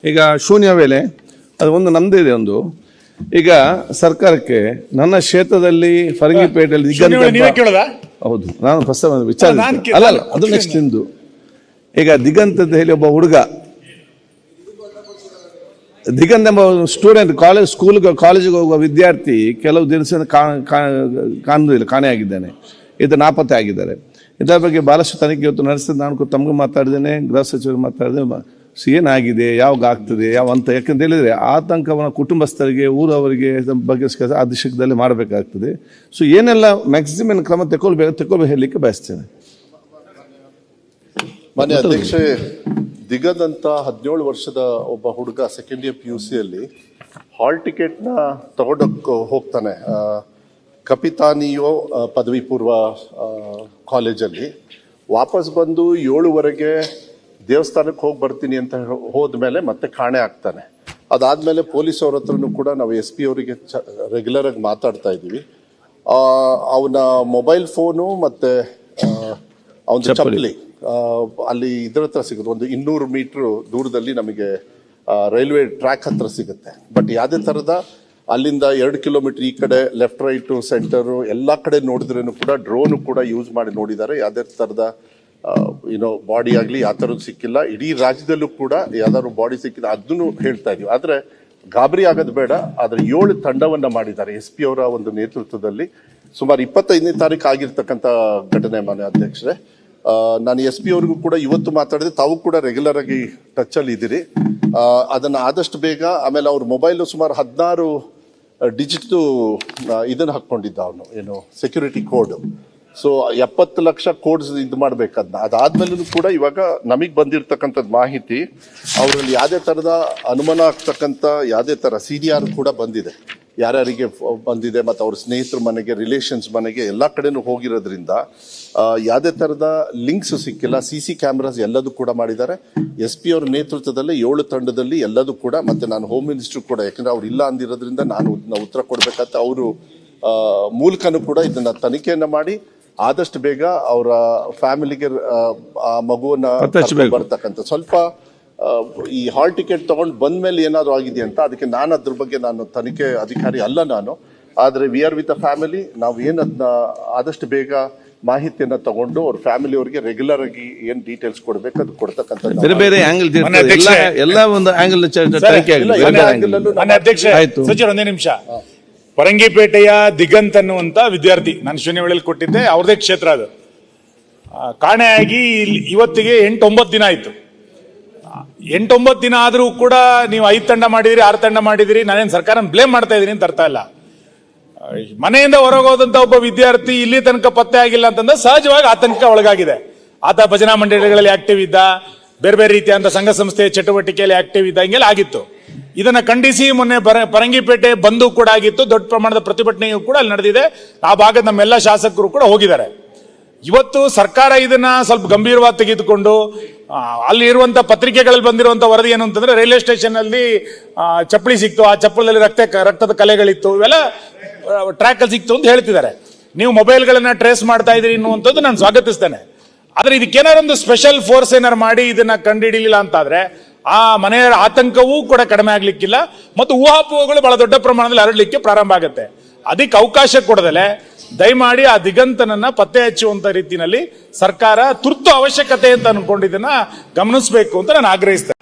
ಈಗ ಶೂನ್ಯ ವೇಳೆ ಅದು ಒಂದು ನಮ್ದಿದೆ ಒಂದು. ಈಗ ಸರ್ಕಾರಕ್ಕೆ ನನ್ನ ಕ್ಷೇತ್ರದಲ್ಲಿ ಫರಂಗಿಪೇಟೆಯಲ್ಲಿ ಹೌದು, ನಾನು ಪ್ರಸ್ತಾವ ವಿಚಾರ ಅಲ್ಲ ಅದು ನೆಕ್ಸ್ಟ್ ಇಂದು. ಈಗ ದಿಗಂತ ಹೇಳಿ ಒಬ್ಬ ಹುಡುಗ, ದಿಗಂತ ಎಂಬ ಸ್ಟೂಡೆಂಟ್, ಕಾಲೇಜಿಗೆ ಹೋಗುವ ವಿದ್ಯಾರ್ಥಿ ಕೆಲವು ದಿವಸ ಕಾಣುವುದಿಲ್ಲ, ಕಾಣೆಯಾಗಿದ್ದಾನೆ. ಇದು ನಾಪತ್ತೆ ಆಗಿದ್ದಾರೆ. ಇದರ ಬಗ್ಗೆ ಬಹಳಷ್ಟು ತನಿಖೆ ಇವತ್ತು ನಡೆಸಿದ. ನಾನು ತಮಗೂ ಮಾತಾಡಿದ್ದೇನೆ, ಗೃಹ ಸಚಿವರು ಮಾತಾಡಿದೆ. ಏನಾಗಿದೆ, ಯಾವಾಗ ಆಗ್ತದೆ, ಯಾವ ಅಂತ, ಯಾಕಂತ ಹೇಳಿದ್ರೆ ಆತಂಕವನ್ನು ಕುಟುಂಬಸ್ಥರಿಗೆ, ಊರವರಿಗೆ ಬಗ್ಗೆ ಆ ದಿಶದಲ್ಲಿ ಮಾಡಬೇಕಾಗ್ತದೆ. ಸೊ ಏನೆಲ್ಲ ಮ್ಯಾಕ್ಸಿಮಮ್ ಕ್ರಮ ತಗೊಳ್ಬೇಕು ಹೇಳಲಿಕ್ಕೆ ಬಯಸ್ತೇನೆ. ಮಾನ್ಯ ಅಧ್ಯಕ್ಷೆ, ದಿಗಂತ್ ಅಂತ 17 ವರ್ಷದ ಒಬ್ಬ ಹುಡುಗ ಸೆಕೆಂಡ್ ಇಯರ್ PUC ಅಲ್ಲಿ ಹಾಲ್ ಟಿಕೆಟ್ನ ತಗೊಂಡೋಗ್ ಹೋಗ್ತಾನೆ ಕಪಿತಾನಿಯೋ ಪದವಿ ಪೂರ್ವ ಕಾಲೇಜಲ್ಲಿ. ವಾಪಸ್ ಬಂದು 7:15 ದೇವಸ್ಥಾನಕ್ಕೆ ಹೋಗಿ ಬರ್ತೀನಿ ಅಂತ ಹೋದ್ಮೇಲೆ ಮತ್ತೆ ಕಾಣೆ ಆಗ್ತಾನೆ. ಅದಾದ್ಮೇಲೆ ಪೊಲೀಸ್ ಅವ್ರ ಹತ್ರನೂ ಕೂಡ ನಾವು SP ಅವರಿಗೆ ರೆಗ್ಯುಲರ್ ಆಗಿ ಮಾತಾಡ್ತಾ ಇದ್ದೀವಿ. ಅವನ ಮೊಬೈಲ್ ಫೋನು ಮತ್ತೆ ಅವನ ಚಪ್ಪಲಿ ಅಲ್ಲಿ ಇದ್ರ ಹತ್ರ ಸಿಗುತ್ತೆ. ಒಂದು 200 ಮೀಟರ್ ದೂರದಲ್ಲಿ ನಮಗೆ ರೈಲ್ವೆ ಟ್ರ್ಯಾಕ್ ಹತ್ರ ಸಿಗುತ್ತೆ. ಬಟ್ ಯಾವುದೇ ಥರದ ಅಲ್ಲಿಂದ 2 ಕಿಲೋಮೀಟರ್ ಈ ಕಡೆ ಲೆಫ್ಟ್ ರೈಟು ಸೆಂಟರು ಎಲ್ಲ ಕಡೆ ನೋಡಿದ್ರೂ ಕೂಡ ಡ್ರೋನು ಕೂಡ ಯೂಸ್ ಮಾಡಿ ನೋಡಿದ್ದಾರೆ. ಯಾವುದೇ ಥರದ ಬಾಡಿ ಆಗಲಿ ಯಾವ ಥರದ್ದು ಸಿಕ್ಕಿಲ್ಲ. ಇಡೀ ರಾಜ್ಯದಲ್ಲೂ ಕೂಡ ಯಾವ್ದಾದ್ರು ಬಾಡಿ ಸಿಕ್ಕಿಲ್ಲ ಅದನ್ನು ಹೇಳ್ತಾ ಇದೀವಿ. ಆದರೆ ಗಾಬರಿ ಆಗೋದು ಬೇಡ. ಆದರೆ 7 ತಂಡವನ್ನ ಮಾಡಿದ್ದಾರೆ SP ಅವರ ಒಂದು ನೇತೃತ್ವದಲ್ಲಿ. ಸುಮಾರು 25ನೇ ತಾರೀಕು ಆಗಿರ್ತಕ್ಕಂಥ ಘಟನೆ. ಮಾನ್ಯ ಅಧ್ಯಕ್ಷರೇ, ನಾನು SP ಅವ್ರಿಗೂ ಕೂಡ ಇವತ್ತು ಮಾತಾಡಿದೆ. ತಾವು ಕೂಡ ರೆಗ್ಯುಲರ್ ಆಗಿ ಟಚ್ ಅಲ್ಲಿ ಇದ್ದೀರಿ. ಅದನ್ನ ಆದಷ್ಟು ಬೇಗ, ಆಮೇಲೆ ಅವ್ರ ಮೊಬೈಲ್ ಸುಮಾರು 16 ಡಿಜಿಟ್ ಇದನ್ನ ಹಾಕೊಂಡಿದ್ದ ಅವನು, ಏನು security code. So 70 lakh codes ಇದು ಮಾಡ್ಬೇಕದ್ನ. ಅದಾದ್ಮೇಲೂ ಕೂಡ ಇವಾಗ ನಮಗ್ ಬಂದಿರ್ತಕ್ಕಂಥದ್ದು ಮಾಹಿತಿ, ಅವರಲ್ಲಿ ಯಾವುದೇ ತರದ ಅನುಮಾನ ಆಗ್ತಕ್ಕಂಥ ಯಾವುದೇ ತರ CDR ಕೂಡ ಬಂದಿದೆ, ಯಾರ್ಯಾರಿಗೆ ಬಂದಿದೆ, ಮತ್ತು ಅವ್ರ ಸ್ನೇಹಿತರ ಮನೆಗೆ, ರಿಲೇಷನ್ಸ್ ಮನೆಗೆ ಎಲ್ಲ ಕಡೆನೂ ಹೋಗಿರೋದ್ರಿಂದ ಯಾವುದೇ ತರದ ಲಿಂಕ್ಸ್ ಸಿಕ್ಕಿಲ್ಲ. CC ಕ್ಯಾಮ್ರಾಸ್ ಎಲ್ಲದೂ ಕೂಡ ಮಾಡಿದ್ದಾರೆ. SP ಅವ್ರ ನೇತೃತ್ವದಲ್ಲಿ 7 ತಂಡದಲ್ಲಿ ಎಲ್ಲದೂ ಕೂಡ. ಮತ್ತೆ ನಾನು ಹೋಮ್ ಮಿನಿಸ್ಟರ್ ಕೂಡ, ಯಾಕಂದ್ರೆ ಅವ್ರು ಇಲ್ಲ ಅಂದಿರೋದ್ರಿಂದ ನಾನು ಉತ್ತರ ಕೊಡ್ಬೇಕಂತ ಅವರು ಮೂಲಕನೂ ಕೂಡ ಇದನ್ನ ತನಿಖೆಯನ್ನ ಮಾಡಿ ಆದಷ್ಟು ಬೇಗ ಅವರ ಫ್ಯಾಮಿಲಿಗೆ ಆ ಮಗುವನ್ನ ಬರ್ತಕ್ಕಂಥ ಸ್ವಲ್ಪ ಈ ಹಾಲ್ ಟಿಕೆಟ್ ತಗೊಂಡು ಬಂದ್ಮೇಲೆ ಏನಾದ್ರು ಆಗಿದೆ ಅಂತ, ಅದಕ್ಕೆ ನಾನು ಅದ್ರ ಬಗ್ಗೆ ನಾನು ತನಿಖೆ ಅಧಿಕಾರಿ ಅಲ್ಲ ನಾನು. ಆದ್ರೆ we are with a family. ನಾವು ಏನದನ್ನ ಆದಷ್ಟು ಬೇಗ ಮಾಹಿತಿಯನ್ನ ತಗೊಂಡು ಅವ್ರ ಫ್ಯಾಮಿಲಿ ಅವರಿಗೆ ರೆಗ್ಯುಲರ್ ಆಗಿ ಏನ್ ಡೀಟೇಲ್ಸ್ ಕೊಡ್ಬೇಕು ಅದು ಕೊಡ್ತಕ್ಕಂಥ ಬೇರೆ ಬೇರೆ ಆಂಗಲ್ ಎಲ್ಲ ಒಂದು ಆಂಗಲ್ ಒಂದೇ ನಿಮಿಷ. ಫರಂಗಿಪೇಟೆಯ ದಿಗಂತ್ ಅನ್ನುವಂತ ವಿದ್ಯಾರ್ಥಿ ನಾನು ಶೂನ್ಯ ವೇಳೆಯಲ್ಲಿ ಕೊಟ್ಟಿದ್ದೆ, ಅವ್ರದೇ ಕ್ಷೇತ್ರ ಅದು. ಕಾಣೆಯಾಗಿ ಇವತ್ತಿಗೆ 8-9 ದಿನ ಆಯ್ತು. 8-9 ದಿನ ಆದ್ರೂ ಕೂಡ ನೀವು 5 ತಂಡ ಮಾಡಿದಿರಿ, 6 ತಂಡ ಮಾಡಿದಿರಿ. ನಾನೇನು ಸರ್ಕಾರ ಬ್ಲೇಮ್ ಮಾಡ್ತಾ ಇದೀನಿ ಅಂತ ಅರ್ಥ ಇಲ್ಲ. ಮನೆಯಿಂದ ಹೊರಗೋದಂತ ಒಬ್ಬ ವಿದ್ಯಾರ್ಥಿ ಇಲ್ಲಿ ತನಕ ಪತ್ತೆ ಆಗಿಲ್ಲ ಅಂತಂದ್ರೆ ಸಹಜವಾಗಿ ಆತಂಕ ಒಳಗಾಗಿದೆ. ಆತ ಭಜನಾ ಮಂಡಳಿಗಳಲ್ಲಿ ಆಕ್ಟಿವ್ ಇದ್ದ, ಬೇರೆ ಬೇರೆ ರೀತಿಯಾದ ಸಂಘ ಸಂಸ್ಥೆಯ ಚಟುವಟಿಕೆಯಲ್ಲಿ ಆಕ್ಟಿವ್ ಇದ್ದ, ಹಿಂಗೆಲ್ಲ ಆಗಿತ್ತು. ಇದನ್ನ ಖಂಡಿಸಿ ಮೊನ್ನೆ ಫರಂಗಿಪೇಟೆ ಬಂದು ಕೂಡ ಆಗಿತ್ತು. ದೊಡ್ಡ ಪ್ರಮಾಣದ ಪ್ರತಿಭಟನೆಯೂ ಕೂಡ ಅಲ್ಲಿ ನಡೆದಿದೆ. ಆ ಭಾಗದ ನಮ್ಮೆಲ್ಲ ಶಾಸಕರು ಕೂಡ ಹೋಗಿದ್ದಾರೆ. ಇವತ್ತು ಸರ್ಕಾರ ಇದನ್ನ ಸ್ವಲ್ಪ ಗಂಭೀರವಾಗಿ ತೆಗೆದುಕೊಂಡು, ಅಲ್ಲಿ ಇರುವಂತ ಪತ್ರಿಕೆಗಳಲ್ಲಿ ಬಂದಿರುವಂತ ವರದಿ ಏನು ಅಂತಂದ್ರೆ, ರೈಲ್ವೆ ಸ್ಟೇಷನ್ ಅಲ್ಲಿ ಚಪ್ಪಲಿ ಸಿಕ್ತು, ಆ ಚಪ್ಪಲಲ್ಲಿ ರಕ್ತದ ಕಲೆಗಳಿತ್ತು, ಇವೆಲ್ಲ ಟ್ರ್ಯಾಕ್ ಅಲ್ಲಿ ಸಿಕ್ತು ಅಂತ ಹೇಳ್ತಿದ್ದಾರೆ. ನೀವು ಮೊಬೈಲ್ಗಳನ್ನ ಟ್ರೇಸ್ ಮಾಡ್ತಾ ಇದೀರಿ ಅನ್ನುವಂಥದ್ದು ನಾನು ಸ್ವಾಗತಿಸ್ತೇನೆ. ಆದ್ರೆ ಇದಕ್ಕೇನಾರು ಒಂದು ಸ್ಪೆಷಲ್ ಫೋರ್ಸ್ ಏನಾರು ಮಾಡಿ ಇದನ್ನ ಕಂಡುಹಿಡಿಯಲಿಲ್ಲ ಅಂತಾದ್ರೆ ಆ ಮನೆಯ ಆತಂಕವೂ ಕೂಡ ಕಡಿಮೆ ಆಗ್ಲಿಕ್ಕಿಲ್ಲ, ಮತ್ತು ಊಹಾಪೋಹಗಳು ಬಹಳ ದೊಡ್ಡ ಪ್ರಮಾಣದಲ್ಲಿ ಹರಡಲಿಕ್ಕೆ ಪ್ರಾರಂಭ ಆಗುತ್ತೆ. ಅದಕ್ಕೆ ಅವಕಾಶ ಕೊಡದಲೆ ದಯಮಾಡಿ ಆ ದಿಗಂತನನ್ನ ಪತ್ತೆ ಹಚ್ಚುವಂತ ರೀತಿಯಲ್ಲಿ ಸರ್ಕಾರ ತುರ್ತು ಅವಶ್ಯಕತೆ ಅಂತ ಅನ್ಕೊಂಡಿದ್ದನ್ನ ಗಮನಿಸಬೇಕು ಅಂತ ನಾನು ಆಗ್ರಹಿಸ್ತೇನೆ.